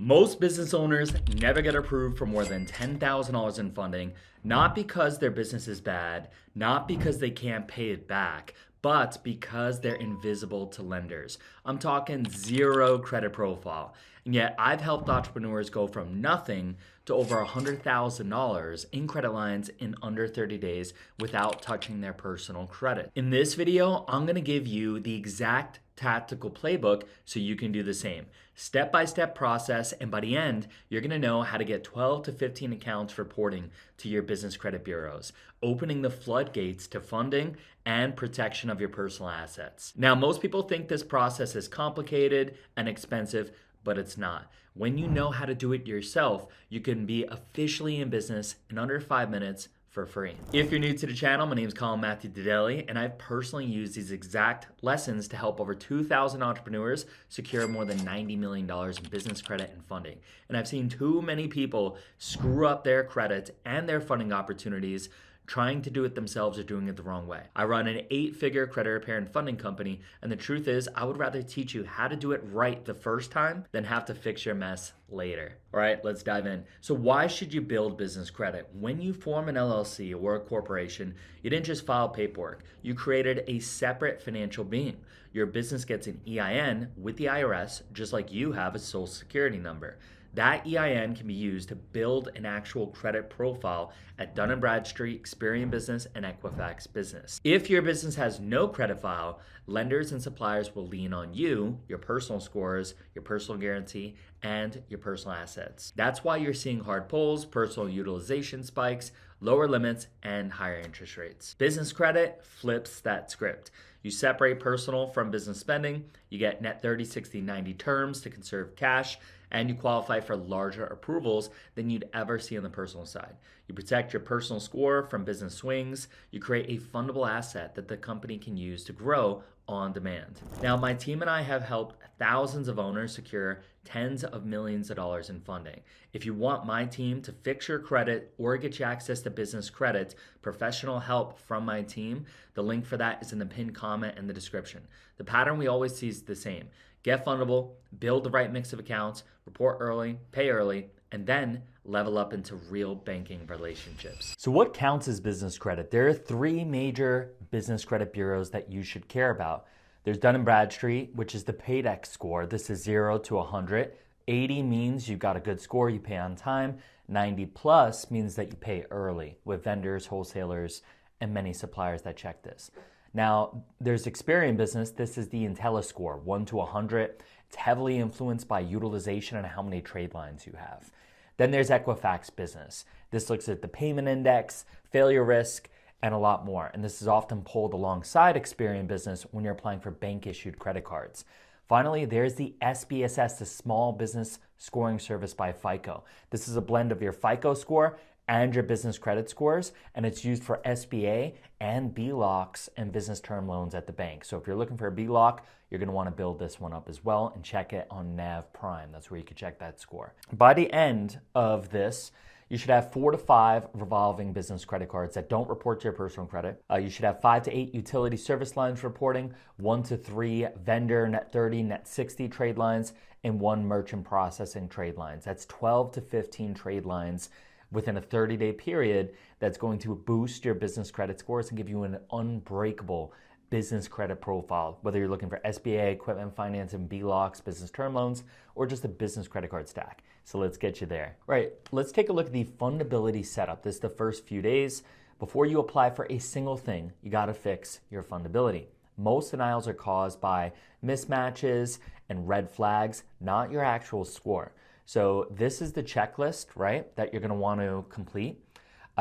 Most business owners never get approved for more than $10,000 in funding, not because their business is bad, not because they can't pay it back, but because they're invisible to lenders. I'm talking zero credit profile. And yet I've helped entrepreneurs go from nothing to over $100,000 in credit lines in under 30 days without touching their personal credit. In this video, I'm gonna give you the exact tactical playbook so you can do the same. Step-by-step process, and by the end, you're gonna know how to get 12 to 15 accounts reporting to your business credit bureaus, opening the floodgates to funding and protection of your personal assets. Now, most people think this process is complicated and expensive, but it's not. When you know how to do it yourself, you can be officially in business in under 5 minutes for free. If you're new to the channel, my name is Colin and I've personally used these exact lessons to help over 2,000 entrepreneurs secure more than $90 million in business credit and funding. And I've seen too many people screw up their credit and their funding opportunities trying to do it themselves or doing it the wrong way. I run an 8-figure credit repair and funding company, and the truth is I would rather teach you how to do it right the first time than have to fix your mess later. All right, let's dive in. So why should you build business credit? When you form an LLC or a corporation, you didn't just file paperwork. You created a separate financial being. Your business gets an EIN with the IRS, just like you have a social security number. That EIN can be used to build an actual credit profile at Dun & Bradstreet, Experian Business, and Equifax Business. If your business has no credit file, lenders and suppliers will lean on you, your personal scores, your personal guarantee, and your personal assets. That's why you're seeing hard pulls, personal utilization spikes, lower limits, and higher interest rates. Business credit flips that script. You separate personal from business spending, you get net 30, 60, 90 terms to conserve cash, and you qualify for larger approvals than you'd ever see on the personal side. You protect your personal score from business swings. You create a fundable asset that the company can use to grow on demand. Now, my team and I have helped thousands of owners secure tens of millions of dollars in funding. If you want my team to fix your credit or get you access to business credit, professional help from my team, the link for that is in the pinned comment in the description. The pattern we always see is the same. Get fundable, build the right mix of accounts, report early, pay early, and then level up into real banking relationships. So what counts as business credit? There are 3 major business credit bureaus that you should care about. There's Dun & Bradstreet, which is the Paydex score. This is 0 to 100. 80 means you've got a good score, you pay on time. 90 plus means that you pay early with vendors, wholesalers, and many suppliers that check this. Now, there's Experian Business. This is the IntelliScore, 1 to 100. It's heavily influenced by utilization and how many trade lines you have. Then there's Equifax Business. This looks at the payment index, failure risk, and a lot more. And this is often pulled alongside Experian Business when you're applying for bank-issued credit cards. Finally, there's the SBSS, the Small Business Scoring Service by FICO. This is a blend of your FICO score and your business credit scores, and it's used for SBA and BLOCs and business term loans at the bank. So if you're looking for a BLOC, you're gonna wanna build this one up as well and check it on NAV Prime. That's where you can check that score. By the end of this, you should have 4 to 5 revolving business credit cards that don't report to your personal credit. You should have 5 to 8 utility service lines reporting, 1 to 3 vendor net 30, net 60 trade lines, and 1 merchant processing trade lines. That's 12 to 15 trade lines within a 30-day period that's going to boost your business credit scores and give you an unbreakable business credit profile, whether you're looking for SBA, equipment finance, and BLOCs, business term loans, or just a business credit card stack. So let's get you there. Right, let's take a look at the fundability setup. This is the first few days. Before you apply for a single thing, you gotta fix your fundability. Most denials are caused by mismatches and red flags, not your actual score. So this is the checklist, right, that you're gonna wanna complete.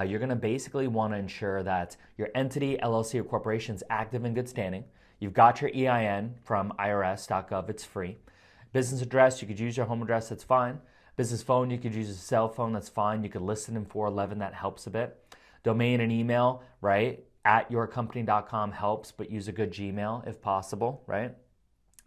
You're gonna basically wanna ensure that your entity, LLC, or corporation is active and good standing. You've got your EIN from irs.gov, it's free. Business address, you could use your home address, that's fine. Business phone, you could use a cell phone, that's fine. You could list it in 411, that helps a bit. Domain and email, right, @yourcompany.com helps, but use a good Gmail if possible, right?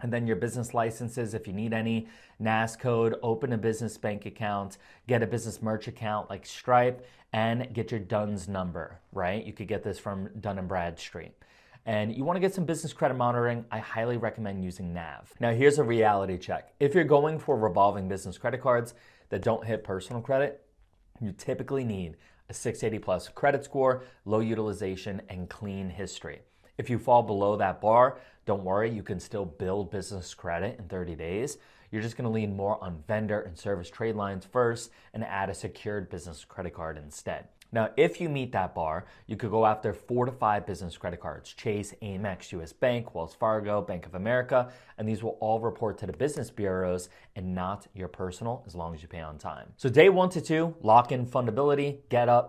And then your business licenses, if you need any, NAS code, open a business bank account, get a business merch account like Stripe, and get your DUNS number, right? You could get this from Dun & Bradstreet. and you want to get some business credit monitoring, I highly recommend using NAV. Now here's a reality check. If you're going for revolving business credit cards that don't hit personal credit, you typically need a 680 plus credit score, low utilization, and clean history. If you fall below that bar, don't worry, you can still build business credit in 30 days. You're just going to lean more on vendor and service trade lines first and add a secured business credit card instead. Now, if you meet that bar, you could go after 4 to 5 business credit cards: Chase, Amex, US Bank, Wells Fargo, Bank of America, and these will all report to the business bureaus and not your personal, as long as you pay on time. So day 1 to 2, lock in fundability,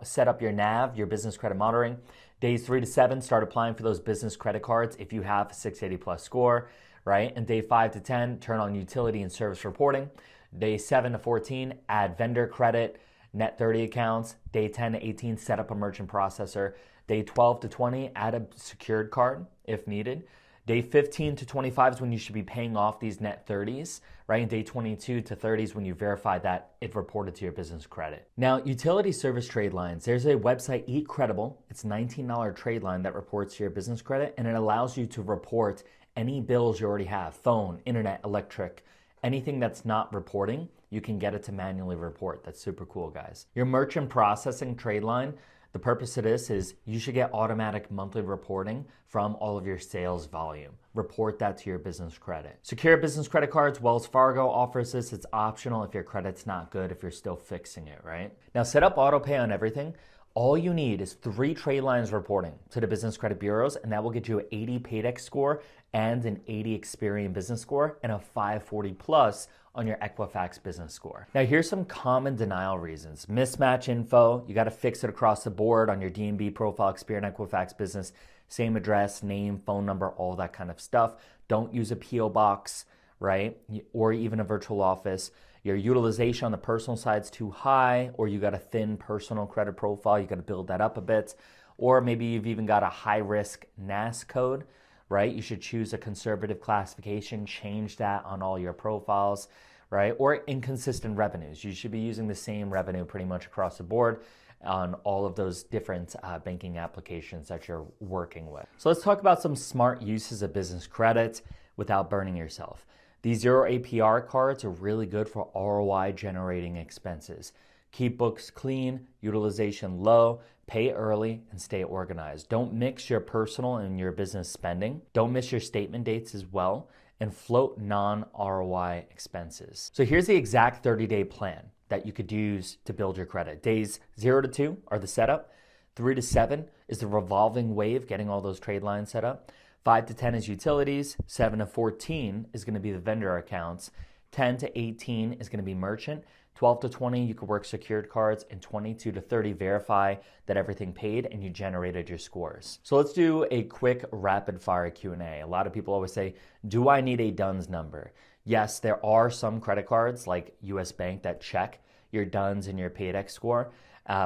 set up your NAV, your business credit monitoring. Days 3 to 7, start applying for those business credit cards if you have a 680 plus score, right? And day 5 to 10, turn on utility and service reporting. Day 7 to 14, add vendor credit, net 30 accounts. Day 10 to 18, set up a merchant processor. Day 12 to 20, add a secured card if needed. Day 15 to 25 is when you should be paying off these net 30s, right? And day 22 to 30 is when you verify that it reported to your business credit. Now, utility service trade lines. There's a website, Eat Credible. It's a $19 trade line that reports to your business credit, and it allows you to report any bills you already have: phone, internet, electric, anything that's not reporting, you can get it to manually report. That's super cool, guys. Your merchant processing trade line, the purpose of this is you should get automatic monthly reporting from all of your sales volume. Report that to your business credit. Secure business credit cards, Wells Fargo offers this. It's optional if your credit's not good, if you're still fixing it, right? Now set up auto pay on everything. All you need is 3 trade lines reporting to the business credit bureaus, and that will get you an 80 Paydex score and an 80 Experian business score and a 540 plus on your Equifax business score. Now here's some common denial reasons. Mismatch info, you got to fix it across the board on your D&B profile, Experian, Equifax business, same address, name, phone number, all that kind of stuff. Don't use a PO box, right? Or even a virtual office. Your utilization on the personal side is too high, or you got a thin personal credit profile, you got to build that up a bit. Or maybe you've even got a high risk NAS code, right? You should choose a conservative classification, change that on all your profiles, right? Or inconsistent revenues. You should be using the same revenue pretty much across the board on all of those different banking applications that you're working with. So let's talk about some smart uses of business credit without burning yourself. These 0 APR cards are really good for ROI generating expenses. Keep books clean, utilization low, pay early, and stay organized. Don't mix your personal and your business spending. Don't miss your statement dates as well, and float non-ROI expenses. So here's the exact 30-day plan that you could use to build your credit. Days 0 to 2 are the setup. 3 to 7 is the revolving wave, getting all those trade lines set up. 5 to 10 is utilities. 7 to 14 is going to be the vendor accounts. 10 to 18 is going to be merchant. 12 to 20, you could work secured cards, and 22 to 30, verify that everything paid and you generated your scores. So let's do a quick rapid fire Q&A. A lot of people always say, do I need a DUNS number? Yes, there are some credit cards like US Bank that check your DUNS and your Paydex score.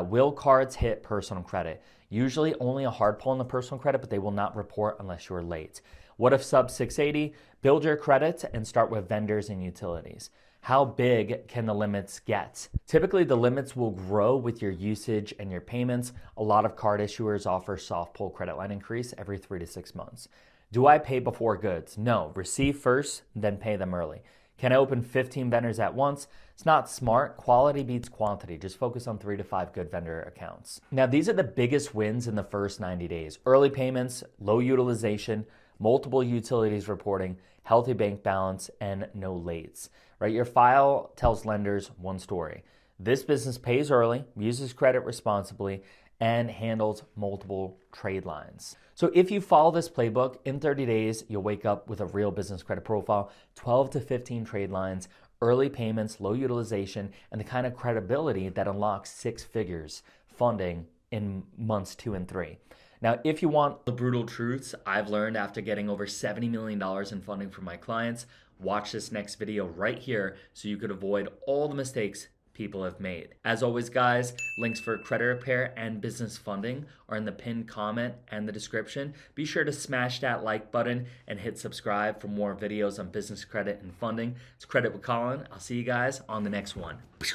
Will cards hit personal credit? Usually only a hard pull on the personal credit, but they will not report unless you're late. What if sub 680? Build your credit and start with vendors and utilities. How big can the limits get? Typically, the limits will grow with your usage and your payments. A lot of card issuers offer soft pull credit line increase every 3 to 6 months. Do I pay before goods? No. Receive first, then pay them early. Can I open 15 vendors at once? It's not smart. Quality beats quantity. Just focus on 3 to 5 good vendor accounts. Now, these are the biggest wins in the first 90 days. Early payments, low utilization, multiple utilities reporting, healthy bank balance, and no lates. Right? Your file tells lenders one story. This business pays early, uses credit responsibly, and handles multiple trade lines. So if you follow this playbook, in 30 days, you'll wake up with a real business credit profile, 12 to 15 trade lines, early payments, low utilization, and the kind of credibility that unlocks 6 figures funding in months 2 and 3. Now, if you want the brutal truths I've learned after getting over $70 million in funding from my clients, watch this next video right here so you could avoid all the mistakes people have made. As always, guys, links for credit repair and business funding are in the pinned comment and the description. Be sure to smash that like button and hit subscribe for more videos on business credit and funding. It's Credit with Colin. I'll see you guys on the next one.